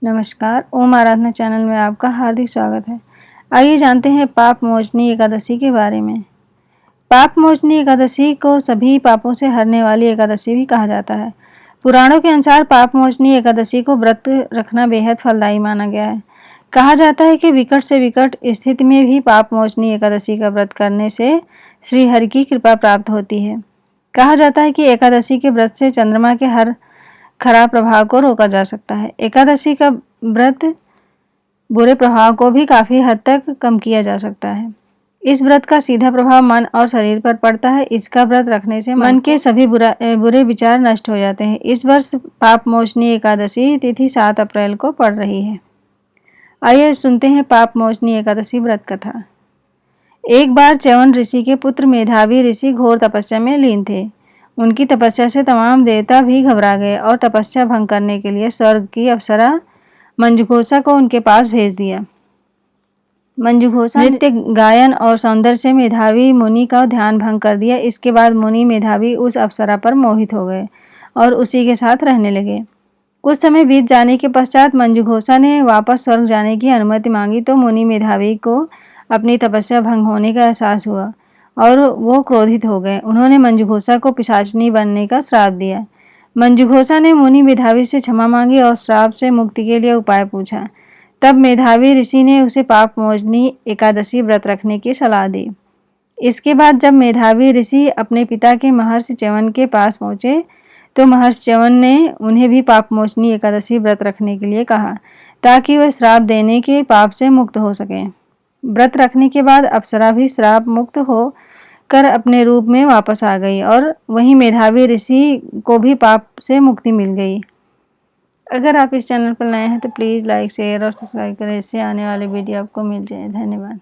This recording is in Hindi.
नमस्कार, ओम आराधना चैनल में आपका हार्दिक स्वागत है। आइए जानते हैं पाप मोचनी एकादशी के बारे में। पाप मोचनी एकादशी को सभी पापों से हरने वाली एकादशी भी कहा जाता है। पुराणों के अनुसार पाप मोचनी एकादशी को व्रत रखना बेहद फलदायी माना गया है। कहा जाता है कि विकट से विकट स्थिति में भी पाप मोचनी एकादशी का व्रत करने से श्री हरि की कृपा प्राप्त होती है। कहा जाता है कि एकादशी के व्रत से चंद्रमा के हर खराब प्रभाव को रोका जा सकता है। एकादशी का व्रत बुरे प्रभाव को भी काफी हद तक कम किया जा सकता है। इस व्रत का सीधा प्रभाव मन और शरीर पर पड़ता है। इसका व्रत रखने से मन के सभी बुरे विचार नष्ट हो जाते हैं। इस वर्ष पाप मोचनी एकादशी तिथि 7 अप्रैल को पड़ रही है। आइए सुनते हैं पाप मोचनी एकादशी व्रत कथा। एक बार च्यवन ऋषि के पुत्र मेधावी ऋषि घोर तपस्या में लीन थे। उनकी तपस्या से तमाम देवता भी घबरा गए और तपस्या भंग करने के लिए स्वर्ग की अप्सरा मंजुघोषा को उनके पास भेज दिया। मंजुघोषा नृत्य गायन और सौंदर्य से मेधावी मुनि का ध्यान भंग कर दिया। इसके बाद मुनि मेधावी उस अप्सरा पर मोहित हो गए और उसी के साथ रहने लगे। कुछ समय बीत जाने के पश्चात मंजुघोषा ने वापस स्वर्ग जाने की अनुमति मांगी तो मुनि मेधावी को अपनी तपस्या भंग होने का एहसास हुआ और वो क्रोधित हो गए। उन्होंने मंजुघोषा को पिशाचिनी बनने का श्राप दिया। मंजुघोषा ने मुनि मेधावी से क्षमा मांगी और श्राप से मुक्ति के लिए उपाय पूछा। तब मेधावी ऋषि ने उसे पाप मोचनी एकादशी व्रत रखने की सलाह दी। इसके बाद जब मेधावी ऋषि अपने पिता के महर्षि च्यवन के पास पहुंचे तो महर्षि च्यवन ने उन्हें भी पाप मोचनी एकादशी व्रत रखने के लिए कहा ताकि वह श्राप देने के पाप से मुक्त हो सके। व्रत रखने के बाद अप्सरा भी श्राप मुक्त हो कर अपने रूप में वापस आ गई और वहीं मेधावी ऋषि को भी पाप से मुक्ति मिल गई। अगर आप इस चैनल पर नए हैं तो प्लीज़ लाइक शेयर और सब्सक्राइब करें, इससे आने वाले वीडियो आपको मिल जाए। धन्यवाद।